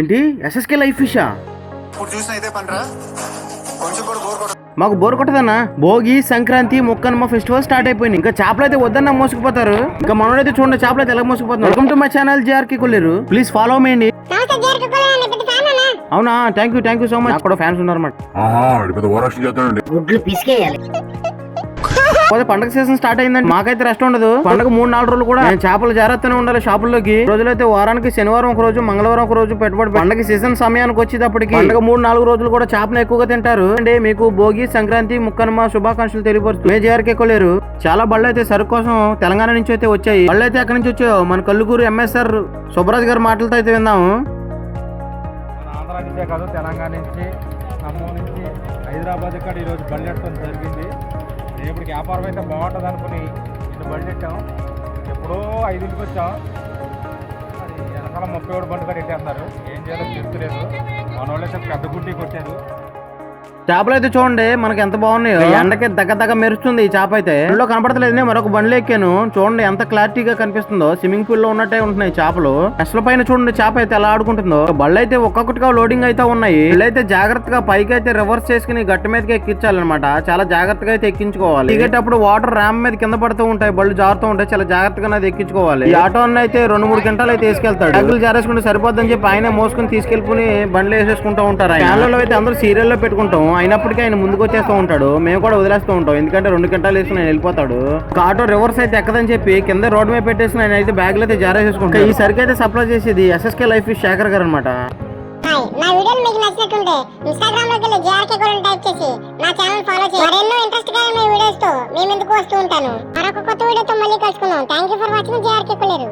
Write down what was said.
ఏంటి SSK life ఫిషా? మాకు బోర్ కొట్టదన్నా. భోగి, సంక్రాంతి, ముక్కనుమ ఫెస్టివల్ స్టార్ట్ అయిపోయింది. ఇంకా చేపలు అయితే వద్దన్నా మోసుకుపోతారు. ఇంకా మనోడైతే చూడండి చేపలు అయితే ఎలా మోసుకుపోతున్నారు. Welcome to my channel JRK Kolleru. Please follow me అండి. అవునా, థ్యాంక్ యూ సో మచ్. నాకు కూడా ఫ్యాన్స్ ఉన్నారన్నమాట. పండగ సీజన్ స్టార్ట్ అయిందండి. మాకైతే రెస్ట్ ఉండదు. పండగ 3-4 రోజులు కూడా చేపలు జాగ్రత్తనే ఉండాలి. షాపుల్లోకి రోజులైతే వారానికి శనివారం ఒక రోజు, మంగళవారం ఒక రోజు పెట్టుబడి. పండగ సీజన్ సమయానికి వచ్చేటప్పటికి పండగ 3-4 రోజులు కూడా చేపను ఎక్కువగా తింటారు అండి. మీకు భోగి, సంక్రాంతి, ముక్కనుమ శుభాకాంక్షలు తెలియపరుస్తూ జేఆర్కే కొల్లేరు. చాలా బళ్ళు అయితే సరుకు కోసం తెలంగాణ నుంచి అయితే వచ్చాయి. బళ్ళు అయితే ఎక్కడి నుంచి వచ్చాయో మన కల్లుకూరు ఎంఎస్ఆర్ సుబ్బరాజు గారి మాటలతో అయితే విందాము. ఆంధ్ర నుంచే కాదు, తెలంగాణ నుంచి, ఖమ్మం నుంచి, హైదరాబాద్ ఇక్కడ ఈరోజు బళ్ళు ఎట్టడం జరిగింది. రేపటికి వ్యాపారం అయితే బాగుంటుంది అనుకుని ఇటు బండి పెట్టాం. ఎప్పుడో 5ంటికి వచ్చాం. అది వెనకాల 37 బండి కూడా ఎట్టేస్తున్నారు. ఏం చేయాలో తెలుస్తలేదు. మన వాళ్ళు అయితే పెద్ద గుడ్డి కొట్టారు. చేపలు అయితే చూడండి మనకి ఎంత బాగున్నాయో. ఎండకి దగ్గ మెరుస్తుంది ఈ చేప అయితే. ఇంట్లో కనపడతలేదు. మరొక బండ్లు ఎక్కాను. చూడండి ఎంత క్లారిటీగా కనిపిస్తుందో. స్విమ్మింగ్ పూల్ లో ఉన్నట్టే ఉంటున్నాయి చేపలు. అసలు పైన చూడండి చేప అయితే ఎలా ఆడుకుంటుందో. బళ్ళు అయితే ఒక్కొక్కటిగా లోడింగ్ అయితే ఉన్నాయి. అయితే జాగ్రత్తగా పైకి అయితే రివర్స్ చేసుకుని గట్టి మీదకి ఎక్కించాలన్నమాట. చాలా జాగ్రత్తగా అయితే ఎక్కించుకోవాలి. దిగేటప్పుడు వాటర్ ర్యామ్ మీద కింద పడుతూ ఉంటాయి. బళ్ళు జారుతూ ఉంటాయి. చాలా జాగ్రత్తగా అది ఎక్కించుకోవాలి. ఈ ఆటో అయితే 2-3 గంటలు అయితే తీసుకెళ్తాడు. బ్యాగులు జారేసుకుంటే సరిపోద్దని చెప్పి ఆయన మోసుకుని తీసుకెళ్లి బండ్లు వేసేసుకుంటూ ఉంటారు. ఫ్యాన్లలో అయితే అందరూ సీరియల్లో పెట్టుకుంటాం. అయినప్పటికీ ఆయన ముందుకు వచ్చేస్తూ ఉంటాడు. మేము కూడా వదిలేస్తూ ఉంటాం. ఎందుకంటే 2 గంటలు వేసుకుని ఆయన వెళ్ళిపోతాడు. ఆటో రివర్స్ అయితే ఎక్కదని చెప్పి కింద రోడ్ మీద పెట్టేసి ఆయన అయితే బ్యాగులు అయితే జారేసుకుంటాం. ఈ సరికి అయితే సప్లై చేసేది ఎస్ఎస్కే లైఫ్ ఫిష్ శేఖర్ గారు అనమాట. నా వీడియోలు మీకు నచ్చినట్టుంటే ఇన్‌స్టాగ్రామ్ లోకి వెళ్ళి జేఆర్కే కొల్లేరు టైప్ చేసి నా ఛానల్ ఫాలో చేయండి. మరెన్నో ఇంట్రెస్టింగ్ అయిన వీడియోస్ తో మేము ఎందుకు వస్తూ ఉంటాను. మరొక కొత్త వీడియోతో మళ్ళీ కలుసుకుందాం. Thank you for watching JRK Kolleru.